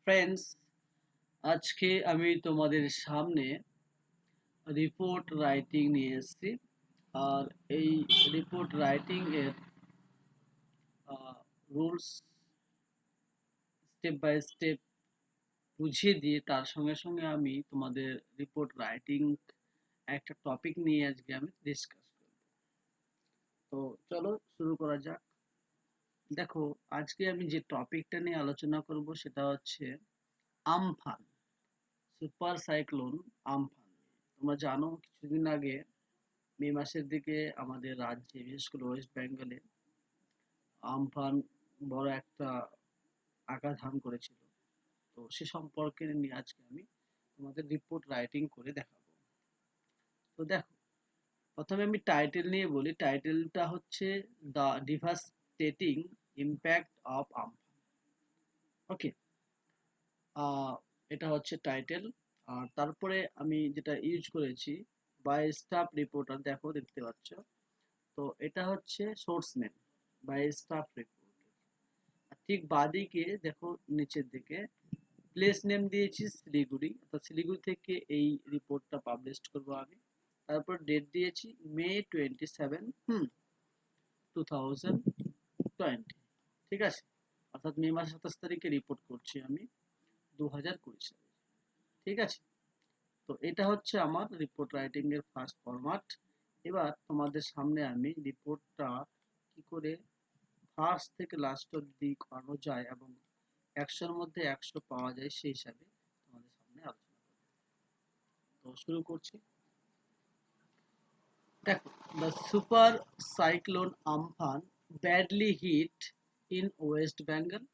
Friends, আজকে আমি তোমাদের সামনে রিপোর্ট রাইটিং নিয়ে এসেছি। আর এই রিপোর্ট রাইটিং এর রুলস স্টেপ বাই স্টেপ বুঝিয়ে দিয়ে তার সঙ্গে সঙ্গে আমি তোমাদের রিপোর্ট রাইটিং একটা টপিক নিয়ে আজকে আমি ডিসকাস করব। তো চলো শুরু করা যাক। দেখো, আজকে আমি যে টপিকটা নিয়ে আলোচনা করব সেটা হচ্ছে আমফান, সুপার সাইক্লোন আমফান। তোমরা জানো কিছুদিন আগে মে মাসের দিকে আমাদের রাজ্যে, বিশেষ করে ওয়েস্ট বেঙ্গলে আমফান বড় একটা আকার ধারণ করেছিল। তো সে সম্পর্কে নিয়ে আজকে আমি তোমাদের রিপোর্ট রাইটিং করে দেখাবো। তো দেখো, প্রথমে আমি টাইটেল নিয়ে বলি। টাইটেলটা হচ্ছে the devastating impact of Amphan. Okay, এটা হচ্ছে টাইটেল। আর তারপরে আমি যেটা ইউজ করেছি, বাই স্টাফ রিপোর্টার, দেখো দেখতে পাচ্ছ। তো এটা হচ্ছে source name, by staff report. ঠিক বাদিকে দেখো, নিচের দিকে প্লেস নেম দিয়েছি শিলিগুড়ি, অর্থাৎ শিলিগুড়ি থেকে এই রিপোর্টটা পাবলিশ করব আমি। তারপর ডেট দিয়েছি May 27, 2020। ঠিক আছে, অর্থাৎ মে মাসের 27 তারিখে রিপোর্ট করছি আমি 2020 সালে। ঠিক আছে, তো এটা হচ্ছে আমার রিপোর্ট রাইটিং এর ফার্স্ট ফরম্যাট। এবার তোমাদের সামনে আমি রিপোর্টটা কি করে ফার্স্ট থেকে লাস্ট অব্দি করানো যায় এবং 100-র মধ্যে 100 পাওয়া যায় সেই হিসাবে তোমাদের সামনে আলোচনা করব। তো শুরু করছি। দেখো, the super cyclone Amphan badly hit in West Bengal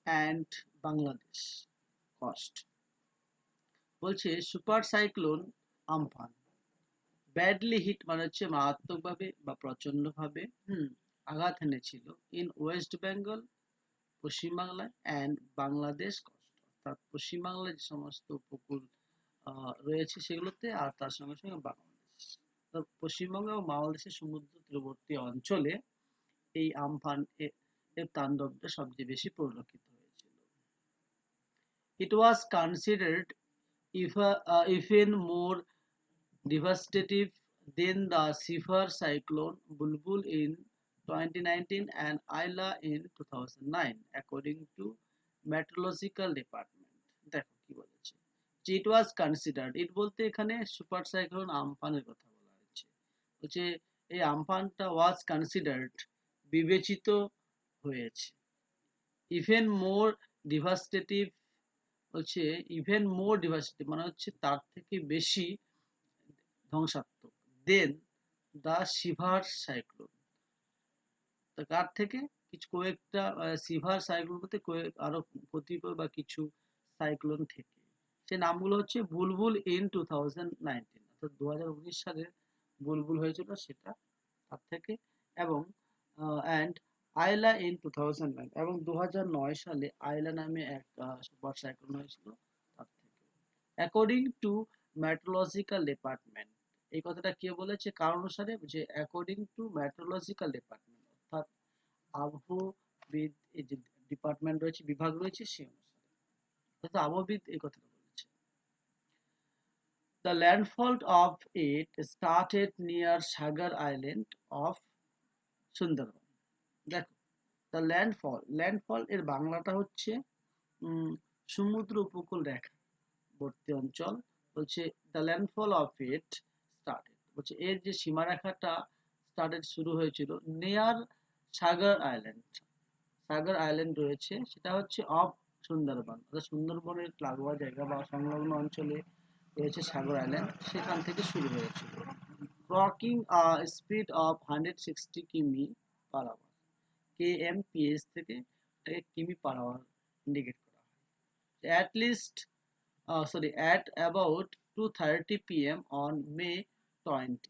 and Bangladesh coast। বলছে super cyclone Amphan badly hit মানে হচ্ছে মারাত্মকভাবে বা প্রচন্ডভাবে আঘাত এনেছিল ইন ওয়েস্ট বেঙ্গল, পশ্চিমবাংলায়, অ্যান্ড বাংলাদেশ কোস্ট, অর্থাৎ পশ্চিমবাংলার যে সমস্ত উপকূল রয়েছে সেগুলোতে, আর তার সঙ্গে সঙ্গে বাংলাদেশ। তো পশ্চিমবঙ্গ এবং বাংলাদেশের সমুদ্র তীরবর্তী অঞ্চলে এই আমফান এর তাণ্ডবটা সবচেয়ে বেশি পরিলক্ষিত হয়েছিল। It was considered even more devastating than the severe cyclone Bulbul in 2019 and Ayla in 2009, according to meteorological department। দেখো কি বলেছে, যে ইট ওয়াজ কনসিডার্ড, ইট বলতে এখানে সুপার সাইক্লোন আমফানের কথা বলা হয়েছে। বলছে এই আমফানটা ওয়াজ কনসিডার্ড, বিবেচিত হয়েছে, ইভেন মোর ডিভাস্টেটিভ, হচ্ছে ইভেন মোর ডিভাস্টেটিভ মানে হচ্ছে তার থেকে বেশি ধ্বংসাত্মক, দেন দ্য সিভার সাইক্লোন, তার থেকে কিছু কয়েকটা সিভার সাইক্লোন বলতে আরো কতিপয় বা কিছু সাইক্লোন থেকে। সে নামগুলো হচ্ছে বুলবুল ইন 2019, অর্থাৎ 2019 সালে বুলবুল হয়েছিল সেটা তার থেকে, এবং অ্যান্ড আইলা ইন 2009, এবং 2009 সালে আইলা নামে এক সুপার সাইক্লোন হয়েছিল তার থেকে, অ্যাকর্ডিং টু মেট্রোলজিক্যাল ডিপার্টমেন্ট। এই কথাটা কে বলেছে, কার অনুসারে, যে অ্যাকর্ডিং টু মেট্রোলজিক্যাল ডিপার্টমেন্ট, অর্থাৎ আবহবিদ, এই যে ডিপার্টমেন্ট রয়েছে, বিভাগ রয়েছে, সে অনুসারে, অর্থাৎ আবহবিদ এই কথাটা বলেছে। The landfall of it started near Sagar Island of Sundarban. দেখো, দ্য ল্যান্ডফল এর বাংলাটা হচ্ছে সমুদ্র উপকূল রেখা বর্তী অঞ্চল। বলছে the landfall of it started, বলছে এর যে সীমারেখাটা স্টার্টেড শুরু হয়েছিল নিয়ার সাগর আইল্যান্ড, সাগর আইল্যান্ড রয়েছে সেটা হচ্ছে অফ সুন্দরবন, অর্থাৎ সুন্দরবনের লাগোয়া জায়গা বা সংলগ্ন অঞ্চলে রয়েছে সাগর আইল্যান্ড, সেখান থেকে শুরু হয়েছিল। ক্রকিং স্পিড অফ 160 কিমি পার আওয়ার, KMPH থেকে এটাকে কিমি পার আওয়ার ইন্ডিকেট করা হয়। At least, at about 2:30 p.m. on May 20,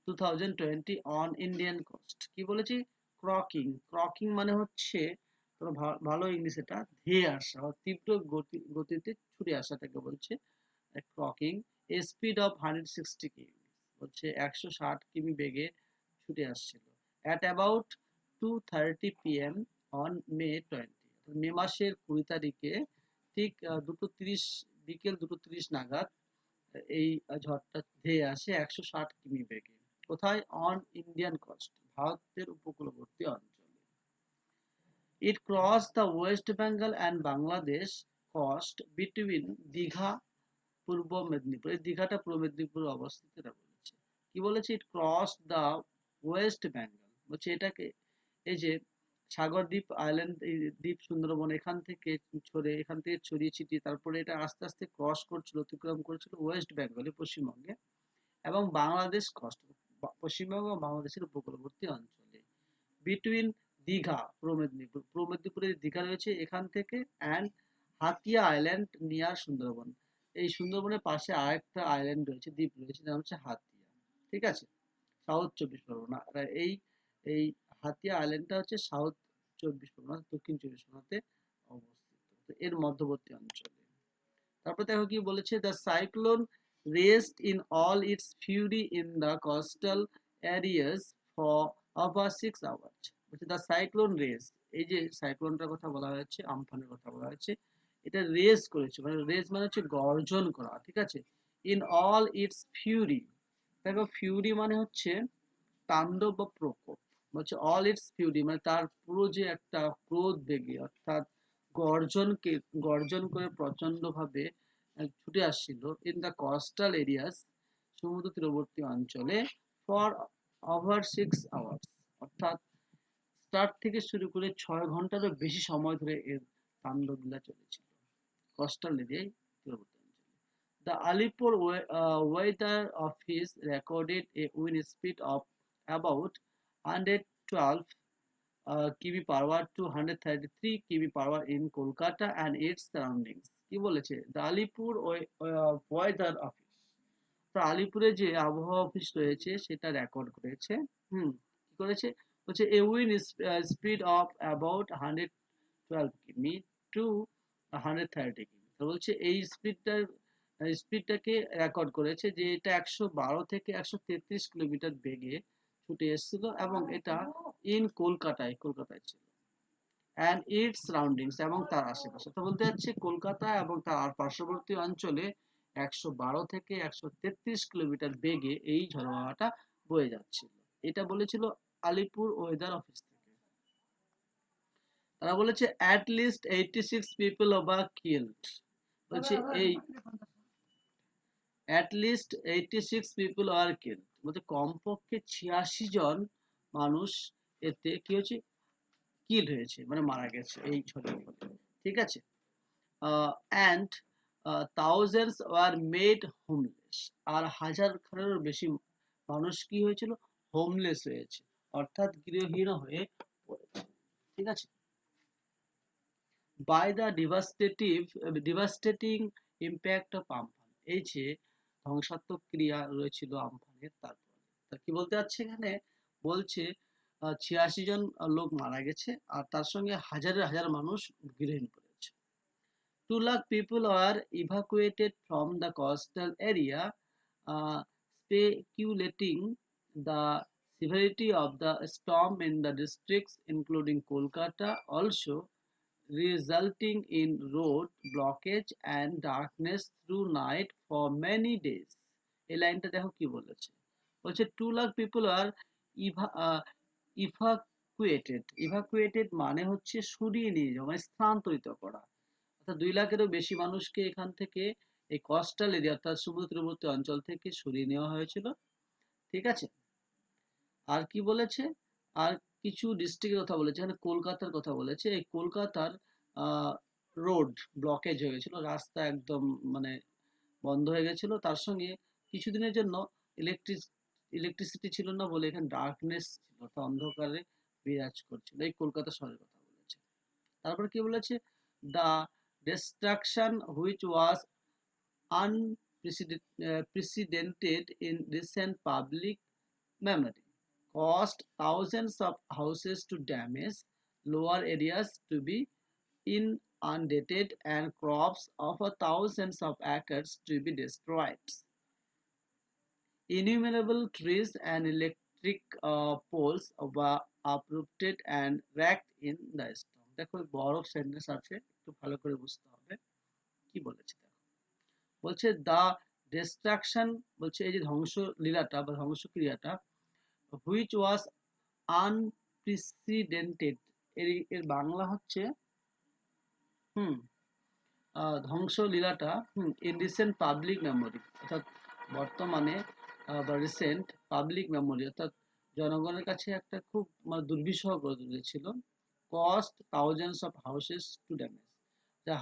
2020 on Indian coast। কি বলেছি, ক্রকিং মানে হচ্ছে, তোমরা ভালো ইংলিশ, এটা ধেয়ে আসা, তীব্র গতিতে ছুটে আসাটাকে বলছে ক্রকিং। এ স্পিড অফ 160 কিমি, হচ্ছে 160 কিমি বেগে ছুটে আসছিল। At about 2:30 p.m. on May 20, মে মাসের 20 তারিখে ঠিক 2:30 বিকেল 2:30 নাগাদ এই ঝড়টা ধেয়ে আসে 160 কিমি বেগে। কোথায়? অন ইন্ডিয়ান কোস্ট, ভারতের উপকূলবর্তী অঞ্চলে। It cross the West Bengal and Bangladesh coast between Digha Purba Medinipur. এই দীঘাটা পূর্ব মেদিনীপুরে অবস্থিত, এটা বলেছে। কি বলেছে? ইট ক্রস দ্য ওয়েস্ট বেঙ্গল, বলছে এটাকে, এই যে সাগরদ্বীপ আইল্যান্ড, এই দ্বীপ সুন্দরবন, এখান থেকে ছড়িয়ে ছিটিয়ে তারপরে এটা আস্তে আস্তে ক্রস করছিল, অতিক্রম করছিল ওয়েস্ট বেঙ্গলে, পশ্চিমবঙ্গে, এবং বাংলাদেশ কোস্ট, পশ্চিমবঙ্গ ও বাংলাদেশের উপকূলবর্তী অঞ্চলে। বিটুইন দীঘা, পূর্ব মেদিনীপুরে দীঘা রয়েছে, এখান থেকে, and Hatiya island near Sundarban. এই সুন্দরবনের পাশে আরেকটা আইল্যান্ড রয়েছে, দ্বীপ রয়েছে, নাম হচ্ছে হাতিয়া। ঠিক আছে? সাউথ চব্বিশ পরগনা। এই এই হাতিয়া আইল্যান্ডটা হচ্ছে সাউথ চব্বিশ পরগনা, দক্ষিণ চব্বিশ পরগনাতে অবস্থিত, তো এর মধ্যবর্তী অঞ্চলে। তারপর দেখো কি বলেছে, the cyclone rest in all it's Fury in the coastal areas for over 6 hours. বলছে দ্য সাইক্লোন রেস্ট, এই যে সাইক্লোনটার কথা বলা হয়েছে, আমফানের কথা বলা হয়েছে, এটা রেস করেছে, মানে রেস মানে হচ্ছে গর্জন করা, ঠিক আছে? ইন অল ইটস ফিউরি, দেখো ফিউরি মানে হচ্ছে তাণ্ডব বা প্রকোপ, বলছে অল ইটস ফিউরি মানে তার পুরো যে একটা ক্রোধ বেগে, অর্থাৎ গর্জনকে, গর্জন করে প্রচন্ড ভাবে ছুটে আসছিল ইন দ্য কোস্টাল এরিয়াস, সমুদ্র তীরবর্তী অঞ্চলে, ফর ওভার 6 আওয়ার্স, অর্থাৎ স্টার্ট থেকে শুরু করে 6 ঘন্টারও বেশি সময় ধরে এর তাণ্ডবলীলা চলেছিল কোস্টাল এরিয়ায়, তীরবর্তী অঞ্চলে। The Alipur Weather Office recorded a wind speed of about 112 km per hour to 133 km per hour in Kolkata and its surroundings. কি বলেছে? The Alipur Weather Office, তো আলিপুরে যে আবহাওয়া অফিস রয়েছে সেটা রেকর্ড করেছে। কি করেছে? বলছে a wind speed of about 112 কিমি টু 130 কিমি। তো বলছে এই স্পিডটাকে রেকর্ড করেছে যে এটা 112 থেকে 133 কিলোমিটার বেগে ছুটে এসেছিল, এবং এটা কলকাতায় ছিল, অ্যান্ড ইটস সারাউন্ডিংস, এবং তার আশেপাশে। তো বলতে যাচ্ছে কলকাতা এবং তার পার্শ্ববর্তী অঞ্চলে 112 থেকে 133 কিলোমিটার বেগে এই ঝড়ো হাওয়াটা বয়ে যাচ্ছিল। এটা বলেছিল আলিপুর ওয়েদার অফিস থেকে। তারা বলেছে at least 86 people over killed, বলছে এই at least 86 people are killed, বলতে কমপক্ষে 86 জন মানুষ এতে কি হয়েছে, কিল হয়েছে, মানে মারা গেছে এই ঝড়ের ফলে। ঠিক আছে? And thousands were made homeless, আর হাজার খানেরও বেশি মানুষ কি হয়েছিল, হোমলেস হয়েছে, অর্থাৎ গৃহহীন হয়ে পড়েছে। ঠিক আছে? By the devastating impact of Amphan, এই যে ধ্বংসাত্মক ক্রিয়া রয়েছিল আমফানের, তারপরে তা কি বলতে যাচ্ছে এখানে, বলছে 86 জন লোক মারা গেছে, আর তার সঙ্গে হাজার হাজার মানুষ গৃহহীন পড়েছে। 2 lakh people were evacuated from the coastal area, speculating the severity of the storm in the districts including Kolkata, also resulting in road blockage and darkness through night for many days. এই লাইনটা দেখো কি বলেছে, বলছে 2 lakh people are evacuated মানে হচ্ছে সরিয়ে নিয়ে যাওয়া, মানে স্থানান্তরিত করা, অর্থাৎ 2 লাখেরও বেশি মানুষকে এখান থেকে, এই কোস্টাল এরিয়া অর্থাৎ সমুদ্র তীরবর্তী অঞ্চল থেকে সরিয়ে নেওয়া হয়েছিল। ঠিক আছে? আর কি বলেছে? আর কিছু ডিস্ট্রিক্টের কথা বলেছে, এখানে কলকাতার কথা বলেছে, এই কলকাতার রোড ব্লকেজ হয়ে গেছিল, রাস্তা একদম মানে বন্ধ হয়ে গেছিল, তার সঙ্গে কিছুদিনের জন্য ইলেকট্রিক ইলেকট্রিসিটি ছিল না বলে এখানে ডার্কনেস ছিল, অর্থাৎ অন্ধকারে বিরাজ করছিল, এই কলকাতা শহরের কথা বলেছে। তারপর কি বলেছে? The destruction which was unprecedented in recent public memory caused thousands of houses to damage, lower areas to be inundated, and crops of thousands of acres to be destroyed. Innumerable trees and electric poles were uprooted and wrecked in the storm. দেখো বড় sentence আছে, একটু ভালো করে বুঝতে হবে কি বলেছে। দেখো বলছে দা ডিস্ট্রাকশন, বলছে এই যে ধ্বংস লীলাটা বা ধ্বংসক্রিয়াটা, হুইচ ওয়াজ আনপ্রেসিডেন্টেড, এর বাংলা হচ্ছে হুম ধ্বংস লীলাটা ইন রিসেন্ট পাবলিক মেমোরি, অর্থাৎ বর্তমানে বা রিসেন্ট পাবলিক মেমোরি, অর্থাৎ জনগণের কাছে একটা খুব মানে দুর্বিষহ করে তুলেছিল। Cost thousands of houses to damage, যা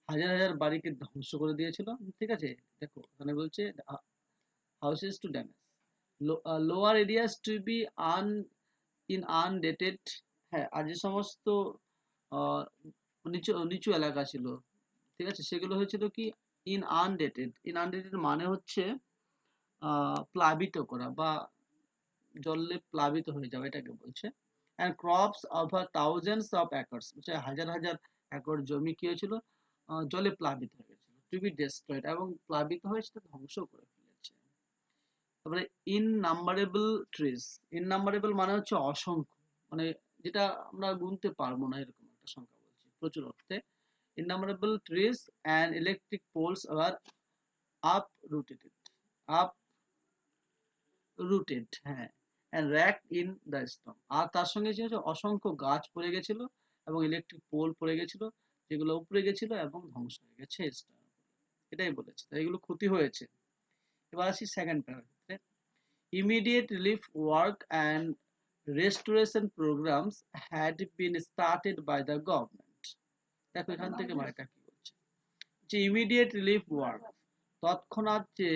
হাজার হাজার বাড়িকে ধ্বংস করে দিয়েছিল। ঠিক আছে, দেখো এখানে বলছে houses to damage, lower areas to be un inundated. হ্যাঁ, আর যে সমস্ত আহ, নিচু নিচু এলাকা ছিল, ঠিক আছে, সেগুলো হয়েছিল কি ইন আনডেটেড। ইন আনডেটেড মানে হচ্ছে প্লাবিত করা বা জলে প্লাবিত হয়ে যাওয়া, এটাকে বলছে। And crops over thousands of acres, হচ্ছে হাজার হাজার একর জমি কি হয়েছিল, জলে প্লাবিত হয়ে গেছিল। টু বি ডেস্ট্রয়েড, এবং প্লাবিত হয়ে সেটা ধ্বংস করে ফেলেছে। তারপরে ইননাম্বারেবল ট্রিজ, ইননাম্বারেবল মানে হচ্ছে অসংখ্য, মানে যেটা আমরা গুনতে পারবো না এরকম একটা সংখ্যা বলছি প্রচুর অর্থে। Innumerable trees and electric poles আর uprooted, uprooted, হ্যাঁ, and racked in the storm, আর তার সঙ্গে যে হচ্ছে অসংখ্য গাছ পড়ে গেছিল এবং ইলেকট্রিক পোল পড়ে গেছিল, যেগুলো উপড়ে গেছিল এবং ধ্বংস হয়ে গেছে storm এ। এটাই বলেছে, তাই এগুলো ক্ষতি হয়েছে। এবার আসি সেকেন্ড প্যারাগ্রাফে। Immediate relief work and restoration programs had been started by the government। দেখো এখান থেকে মানেটা কি বলছে, যে ইমিডিয়েট রিলিফ ওয়ার্ক, তৎক্ষণাৎ যে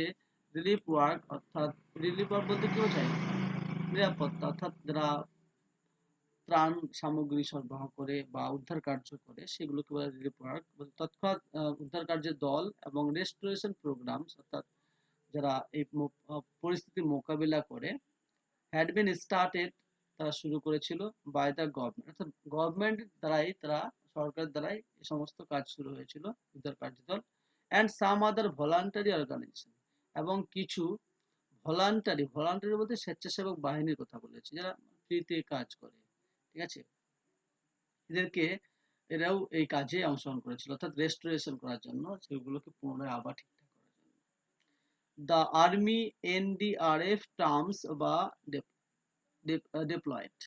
রিলিফ ওয়ার্ক, অর্থাৎ রিলিফ ওয়ার্ক বলতে কি বোঝায়, নিরাপত্তা, অর্থাৎ যারা ত্রাণ সামগ্রী সরবরাহ করে বা উদ্ধার কার্য করে সেগুলোকে বলে রিলিফ ওয়ার্ক। তৎক্ষণাৎ উদ্ধার কার্যের দল এবং রেস্টোরেশন প্রোগ্রাম, অর্থাৎ যারা এই পরিস্থিতি মোকাবিলা করে, হ্যাড বিন স্টার্টেড, তারা শুরু করেছিল বাই দ্য গভর্নমেন্ট, অর্থাৎ গভর্নমেন্ট দ্বারাই, তারা সরকার দ্বারাই এই সমস্ত কাজ শুরু হয়েছিল, উদ্ধার কার্যদল। And some other voluntary organization, এবং কিছু ভলান্টারি, ভলান্টারি বলতে স্বেচ্ছাসেবক বাহিনীর কথা বলেছে, যারা ফ্রিতে কাজ করে, ঠিক আছে, এদেরকে, এরাও এই কাজে অংশগ্রহণ করেছিল, অর্থাৎ রেস্টোরেশন করার জন্য, সেগুলোকে পুনরায় আবার ঠিকঠাক করার জন্য। দ্য আর্মি, এনডিআরএফ টার্মস বা ডিপ্লয়েড।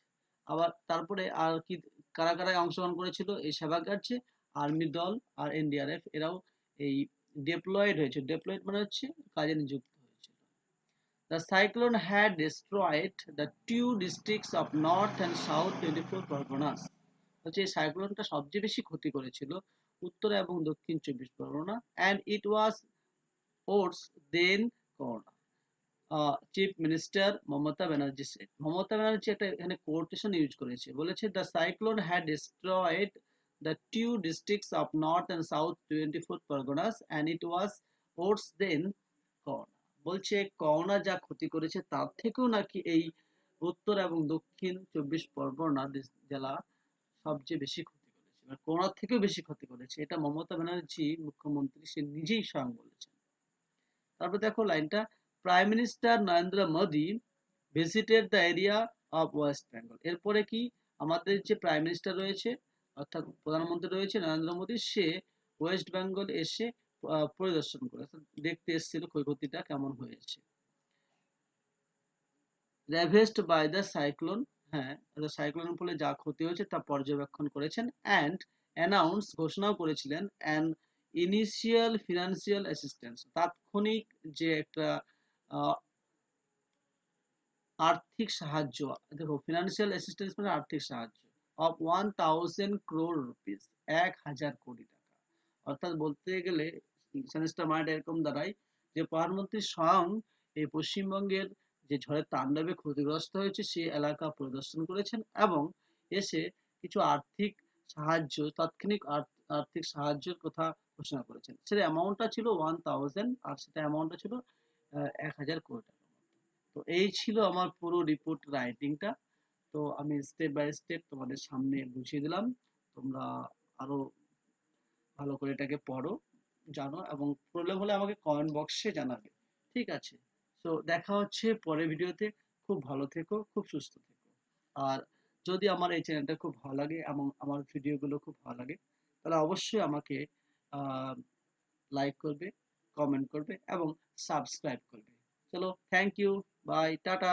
আবার তারপরে আর কি, কারা কারা অংশগ্রহণ করেছিল এই সেবা কার্যে, আর্মি দল আর এনডিআরএফ, এরাও এই ডিপ্লয়েড হয়েছে। ডিপ্লয়েড মানে হচ্ছে কাজে নিযুক্ত হয়েছিল। The cyclone had destroyed the two districts of North and South 24 Parganas। হচ্ছে এই সাইক্লোনটা সবচেয়ে বেশি ক্ষতি করেছিল উত্তর এবং দক্ষিণ 24 Pargana. and it was worse than corona. Chief minister Mamata Banerjee said, Mamata Banerjee একটা এখানে কোটেশন ইউজ করেছে, বলেছে the cyclone had destroyed the two districts of north and south 24 Parganas and it was worse than corona. বলছে করোনা যা ক্ষতি করেছে তার থেকেও নাকি এই উত্তর এবং দক্ষিণ 24 পরগনা জেলা সবচেয়ে বেশি ক্ষতি করেছে, মানে করোনার থেকেও বেশি ক্ষতি করেছে। এটা মমতা ব্যানার্জি মুখ্যমন্ত্রী সে নিজেই স্বয়ং বলেছেন। তারপর দেখো লাইনটা, prime minister Narendra Modi visited the area of West Bengal. এরপরে কি, আমাদের যে প্রাইম মিনিস্টার রয়েছে, অর্থাৎ প্রধানমন্ত্রী রয়েছে নরেন্দ্র মোদী, সে ওয়েস্ট বেঙ্গল এসে পরিদর্শন করে, দেখতে এসেছিল ক্ষয়ক্ষতিটা কেমন হয়েছে। রেভেস্ট বাই দ্য সাইক্লোন, হ্যাঁ, সাইক্লোনের ফলে যা ক্ষতি হয়েছে তা পর্যবেক্ষণ করেছেন। অ্যান্ড অ্যানাউন্স, ঘোষণাও করেছিলেন, অ্যান্ড ইনিশিয়াল ফিনান্সিয়াল অ্যাসিস্ট্যান্স, তাৎক্ষণিক যে একটা আর্থিক সাহায্য। দেখো ফিনান্সিয়াল অ্যাসিস্ট্যান্স মানে আর্থিক সাহায্য, অফ 1000 crore রুপিস, 1000 কোটি টাকা। অর্থাৎ বলতে গেলে সেন্সটা মানে এরকম দাঁড়ায় যে প্রধানমন্ত্রী স্বয়ং এই পশ্চিমবঙ্গের যে ঝড়ের তাণ্ডবে ক্ষতিগ্রস্ত হয়েছে সেই এলাকা পরিদর্শন করেছেন এবং এসে কিছু আর্থিক সাহায্য, তাৎক্ষণিক আর্থিক সাহায্যের কথা ঘোষণা করেছেন। সেটা অ্যামাউন্টটা ছিল 1000, আর সেটা অ্যামাউন্টটা ছিল 1000 কোটি টাকা। তো এই ছিল আমার পুরো রিপোর্ট রাইটিংটা। তো আমি স্টেপ বাই স্টেপ তোমাদের সামনে বুঝিয়ে দিলাম, তোমরা আরো ভালো করে এটাকে পড়ো, জানো, এবং প্রবলেম হলে আমাকে কমেন্ট বক্সে জানাবে। ঠিক আছে, তো দেখা হচ্ছে পরের ভিডিওতে। খুব ভালো থেকো, খুব সুস্থ থেকো। আর যদি আমার এই চ্যানেলটা খুব ভালো লাগে এবং আমার ভিডিওগুলো খুব ভালো লাগে, তাহলে অবশ্যই আমাকে লাইক করবে, কমেন্ট করবে এবং সাবস্ক্রাইব করবে। চলো, থ্যাংক ইউ, বাই, টাটা।